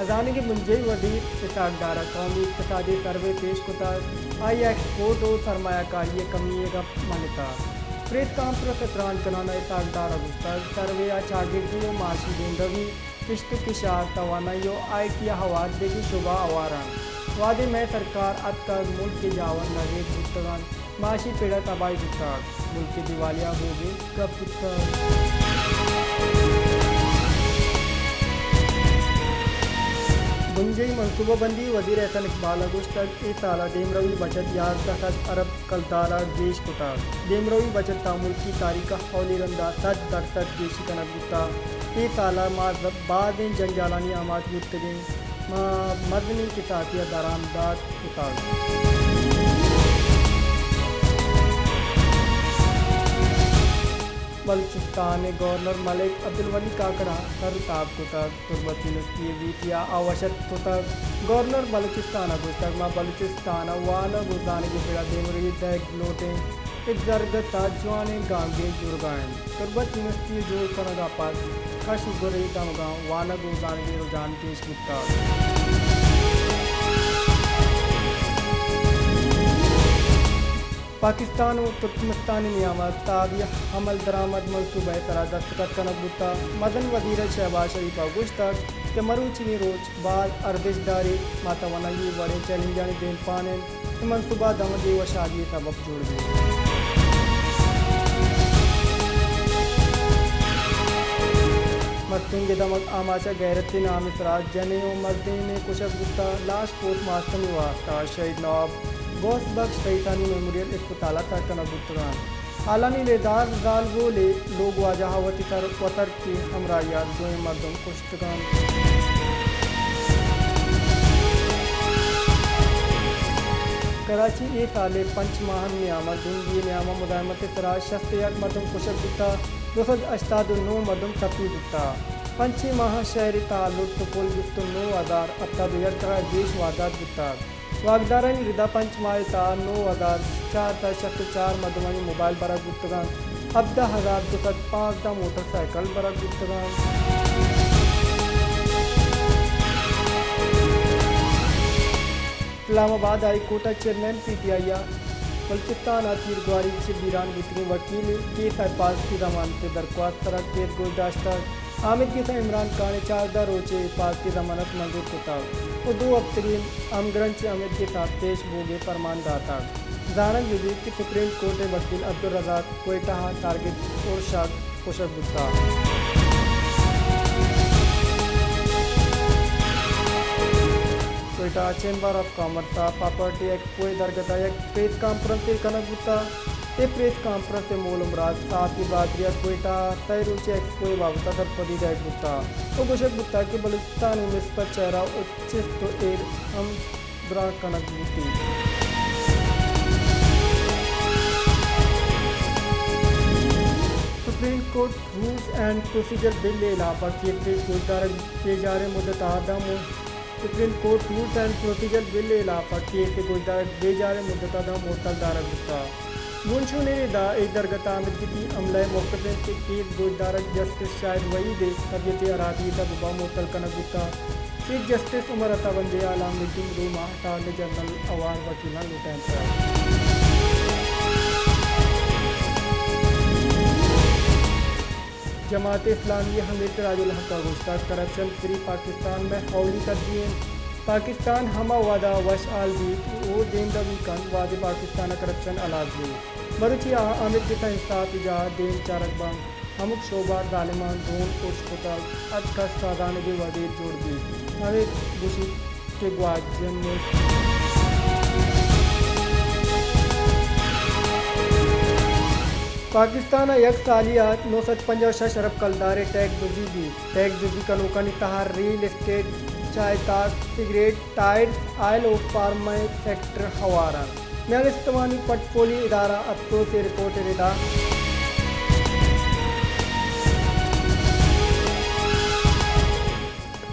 خزانے کی منجی وزیر اتاقدارہ قومی اقتصادی سروے پیش کتا آئی ایکسپورٹ و سرمایہ کاری کمی کا منتا پریس کانفرنس اطران کنانا اتاقدارہ گستاخ سروے چاگردی و معاشی دیندگی کشت کشار توانائی و آئی ٹی حواد دیگی شعبہ آواران وعدے میں سرکار اتکا ملک کے جاون نگیت گستگان معاشی پیڑا تباہی گستاخ ملک کے دیوالیہ ہو گئے کب گستاخ منجی منصوبہ بندی وزیر احسن اقبال گشتگ ای سالہ دیمروی بچت 11 ارب کلدارہ گیش کتا دیمروی بچت تعامل کی تاریخ حولی رندہ 100% گیشی کنک گتا ای سالہ معذب بعد جنجالانی آماد گفتگیں مدنی کساتیہ درآمدات کتا بلوچستان گورنر ملک عبدالولی کاکڑا خرطاب کتا تربت یونیورسٹی ویٹیا آوشت کتا گورنر بلوچستان گستگ ما بلوچستان وانا گزانے کی پیڑا دیمروی دیگ لوٹیں ایک زرگتا جوانے گانگے جرگائیں تربت یونیورسٹی جو کنگا پاس خش گرے دمگاں وانا گزانے کی رجحان پیش کتا پاکستان و ترکمستان نیامت تابع حمل درآمد منصوبہ ترا دستخط کنک بتا مدن وزیر شہباز شریف گشتگ کہ مروچی روچ بعد ارزش داری ماتوانائی بڑے چیلنجانی دین پانے منصوبہ دمدی و شادی سبب جوڑ گئے مستنگ دمک آماچہ غیرت نام اسراج جنے و مردین نے کشک گتا لاش پوسٹ ماسٹر میں واسطہ شہید نواب گوس بخش شیطانی میموریل اسپتالہ تک کنک گتگان عالمی لیدار غالبو لے لوگ واجہ وطی تر وطر کی ہمراہیات دوئیں مردم کشتگان کراچی ای سالے پنچ ماہن نیامت دنگی نیامہ مدائمت سرا شست یک مردم کشک گتا 289 مردم تپی گتا پنچی ماہ شہری تعلق تو کل گفت 9000 اتد یک دیش وادات گتا واگدارانی ردا پنچ ماہ تا 9004 تا 64 مردمانی موبائل برک گفتگان 17,205 موٹر سائیکل برک گفتگان اسلام آباد high court chairman P T I Balochistan تیر گواری شبیران گتری وکیل کیس پاس کی ضمانت درخواست طرح کیس گزشتہ حامد کیسا عمران خان 14 روچے پاس کی ضمانت منظور کتا اور 2 ابترین امگرنچ امید کے ساتھ پیش ہوگے فرمان داتا زانک جدید کی سپریم کورٹ وکیل عبدالرزاق کوئٹہ ٹارگٹ اور شاک کشک گتا Quetta chamber of commerce property expo درگتا ایک پریس کانفرنس کنک گتا یہ پریس کانفرنس مول امراض صاحب کی بادریت کوئٹہ تیروچے ایکسپو وابستہ سرپدی دیکھ گتا وہ گوشک گتا کہ بلوچستان میں نسبت چہرہ اچھس تو ایر ہم برا کنک گتی supreme court rules and procedure bill علاوہ کی پریس گزدار کے جارے مدت آدم supreme court rules and procedure bill علاوہ کیس گزدار بے جارے مدت آدم معطل دارہ گتا منشو نے دا ایک درگتا آمد کی عملہ موقف کے کیس گزدار جسٹس شاہد وحید طبیعت اراضی تبا معطل کنک گتا چیف جسٹس عمر عطا بندے اعلیٰ meeting room attorney general اوار وکیلان لوٹین Jamaat Islami حمید راج الحق کا گستاخ کرپشن فری پاکستان میں حولی ترجیح پاکستان ہمہ وعدہ وش آل بھی وہ دیندگی کن وعد پاکستان کرپشن علازی بروچی آمد کتا انصاف ایجاد دین چارک بام ہمک شعبہ ظالمان دون کچھ کتا ادکس سازانگی وزیر جوڑ دی حمید گوشی کے گواجن میں پاکستان یک سالیات 956 ارب کلدارے ٹیکس دزی کنوکانی تہار ریل اسٹیٹ چائے تاک cigarette tyres oil of palm sector ہوارا میاگستوانی پٹ پولی ادارہ افسوس سے رپورٹ ردا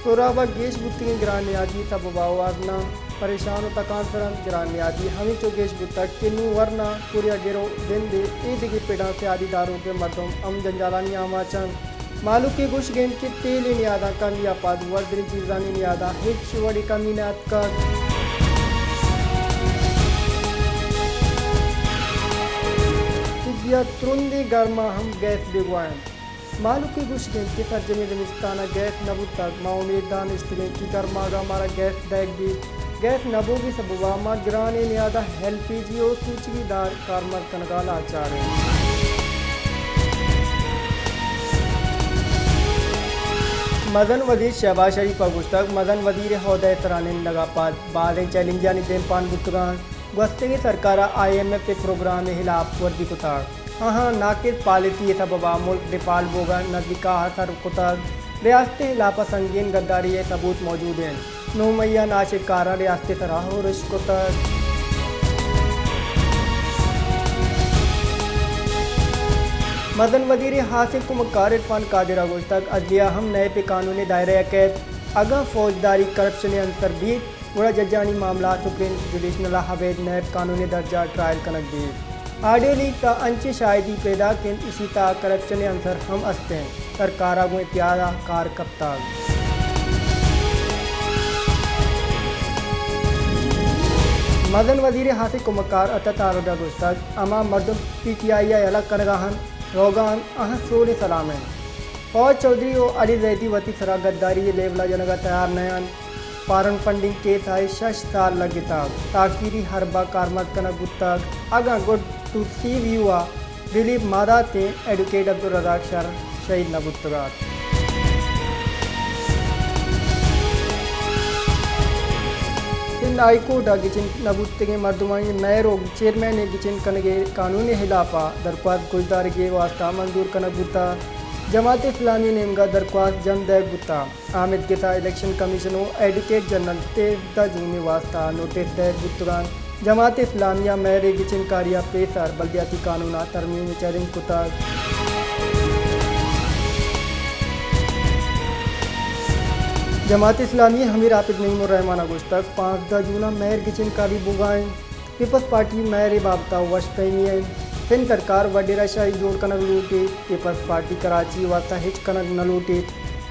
سورابا گیش بطی گران نیادی سببا ورنہ پریشان و تکان سرند گران نیادی ہمیں چو گیش بطا کنو ورنہ پوریا گیرو دن دے عید کی پیڑا سے عادی داروں کے مردم ام جنجالانی آماچن मालूके गुश गेंद के तेल नियादा कमिया पाद वर्दरी चीजानी नियादा हिच वड़ी कमीनात का तिबिया तुरुंदी गर्मा हम गैस बेगवाएं मालूके गुश गेंद के तर्जमे दमिस्ताना गैस नबूता माउमेदान इस्तिले की गर्मागा मारा गैस दैग दी गैस नबोगी सबुवामा गिराने नियादा एलपीजी और सूचीदार कारमर कनगाला आचार्य मदन वजीर शहबाज शरीफ गुश्तक मदन वजीर हौदा तराने लगापात बाद चैलेंजानी देमपान गुत्तगान गस्ते सरकार IMF के प्रोग्राम में हिलाफ वर्दी कुतार हाँ नाकिद पॉलिसी सबबा मुल्क डिपाल बोगा नजदीका हसर कुतार रियासत हिलाफा संगीन गद्दारी सबूत मौजूद हैं नोमैया नाशिकारा रियासत सराह और रिश्कुतार मदन वजीर हासिल को मकार इरफान कादिर गुश्तक अदलिया हम नए पे कानूनी दायरे कैद अगा फौजदारी करप्शन अंसर भी बड़ा जजानी मामला सुप्रीम जुडिशनल हवेद नैब कानूनी दर्जा trial Kanak the audio leak का अंचे शायदी पैदा के इसी ता करप्शन अंसर हम हंसते हैं सरकारा गो प्यारा कार कप्तान मदन वजीर हासिल को मकार अततारदा गुश्तक अमा मर्दम PTI अलग कनगाहन रोगान अहसोल सलाम है फौज चौधरी और अली जैदी वती सरा गद्दारी लेवला जनगा तैयार नयन पारन फंडिंग केस आए 6 साल लगिता ताकीरी हरबा कारमत कना गुत्तक अगा गुड टू सी व्यूआ रिलीफ मादा ते एडवोकेट अब्दुल रज़ाक शर शहीद नबुत्तगात हाईकोर्ट गिचिन नबुत्तगे मर्दुमानी नए रोग चेयरमैन ने गिचिन कनगे कानूनी हिलाफा दरख्वास्त गुजदार के वास्ता मंजूर कनक गुत्ता जमात इस्लामी नेमगा दरख्वास्त जमदैग Gutta आमिद Gita election कमीशनो advocate general 13 जून वास्ता नोटिस दैग गुत्तगान जमात इस्लामिया मैरे गिचिन कारिया पेशर बल्दियाती कानूना तरमीम चैलेंज कुता जमात इस्लामी हमीर आपिद नईमुर रहमान गुश्तक 5 जूना मैर गिचिन कारी बुगाएं पीपल्स पार्टी मैर बाबता वशतैनियन फिन सरकार वडेरा शाही जोड़ कनक लूटे पीपल्स पार्टी कराची वास्ता हिच कनक न लूटे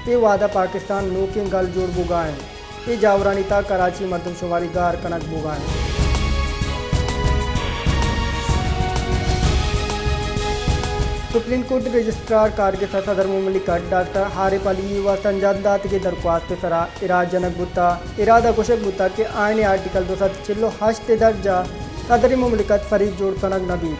ये वादा पाकिस्तान नो के गल जोड़ बुगाएं ये जावरानीता कराची मरदमशुमारी गार कनक बुगाएं सुप्रीम कोर्ट रजिस्ट्रार कारगिल सदर मुमलिकत डॉक्टर हारिफ अली व संजादात की दरख्वास्त सरा इराजनक बुता इरादा कुशक बुता के आईने आर्टिकल 206 दर्जा सदर मुमलिकत फरीक जोड़ कनक नबी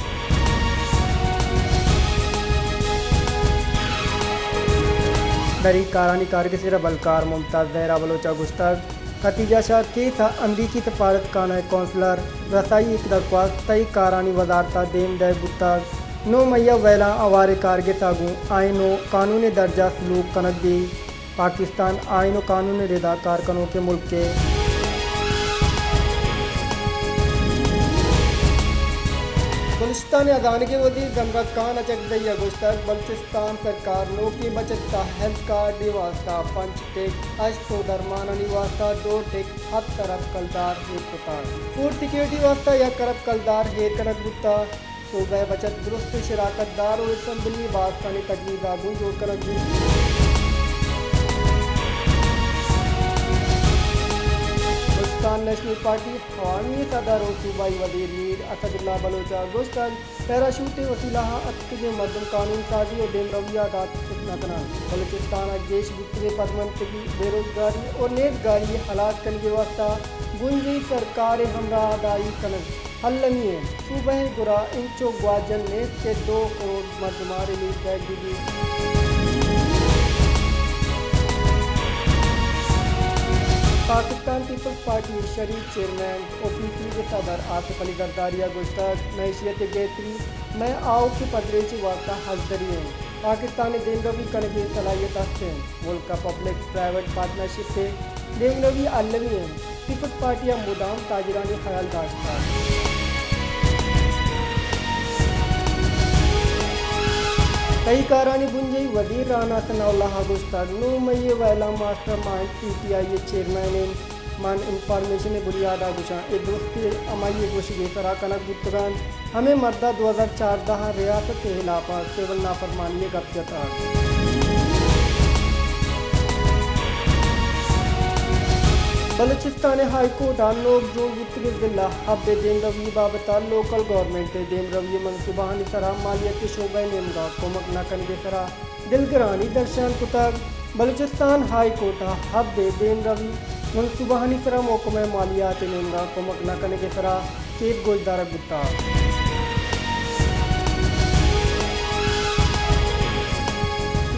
दरी कारानी कारगिल सिरा बलकार मुमताज़ जहरा बलोचा गुस्तक खतीजा शाह केस अमरीकी सफारत खाना कौंसलर रसाई एक दरख्वास्त तई कारानी वजारता देम दे बुता नो मैया वैला आवारे कारगे तागू आइनो कानूनी दर्जा सलूक कनक दी पाकिस्तान आइनो कानूनी रिदा कारकनों के मुल्क के बलूचिस्तान अदान के वजीर जमरत खान अचक दैया गुश्तक बलूचिस्तान सरकार नो की बचत का हेल्थ कार्ड वास्ता पंच टेक अश्तो दरमानी वास्ता 2 टेक हद तरफ कलदार हेर कुतार फूड सिक्योरिटी वास्ता या करब कलदार हेर कनक गुत्ता सूबह बचत दुरुस्त शराकत दार और असम्बली बास्तानी तजवीज़ आगू जोड़ कर बलूचिस्तान नेशनल पार्टी अवामी सदर और सूबाई वज़ीर मीर असदुल्ला बलोचा गुस्तक पैराशूट वसीला अतके मर्दम कानून साजी और देम रविया दात नतना बलूचिस्तान देश गुप्तरे पदमंतगी बेरोजगारी और नेजगारी हालात कन के वास्ता गुंजी सरकार हमरा दाई कनक हल्लमी है सूबह गुरा इंचो ग्वाजन नेस के 2 करोड़ मर्दमार रिलीज बैग दी पाकिस्तान पीपल्स पार्टी शरीफ चेयरमैन OPC के सदर आसिफ अली जरदारिया गुश्तक मैशियत गेतरी मैं आओ के पदरेची वास्ता हजदरी है पाकिस्तान दिन रवि कनके सलाहियत हस्ते मुल्क का पब्लिक प्राइवेट पार्टनरशिप से दिन रवि अलमी है पीपल्स पार्टी मुदाम ताजरानी ख्याल दाश्ता कई कारानी बुंजई वजीर राना सनाउल्लाह गुस्ताग नो मई वैला मास्टर माइंड PTI चेयरमैन मन इंफॉर्मेशन बुनियादा गुशा ए दोस्ती अमाई गुशी सरा कनक गुत्तगान हमें मर्दा 2014 रियासत के हिलाफा केवल नाफरमानी गप जता بلوچستان ہائی کورٹ نوک جون گفتگو ضلع حب دیم روی بابت لوکل گورنمنٹ دیم روی منصوبہ سرا مالیت شعبہ نیمگا کمک نکن کے سرا دلگرانی درشان کتاب بلوچستان ہائی کورٹ حب دیم روی منصوبہ سرا محکمہ مالیات نیمگا کمک نکن کے سرا چیف گوشدار گتا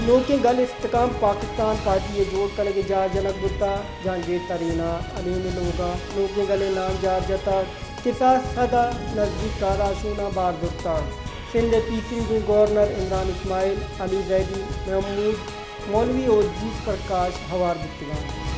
لوکی گل استقام پاکستان پارٹی جوڑ کر کے جار جنک بتا جہانگیر ترینا علیم لوگا لوکی گلے نام جار جتا قصاص صدا نزدیک کا راشونا بار دتا سندھ تیسری گورنر عمران اسماعیل علی زیدی محمود مولوی اور جیت پرکاش ہوار بتگان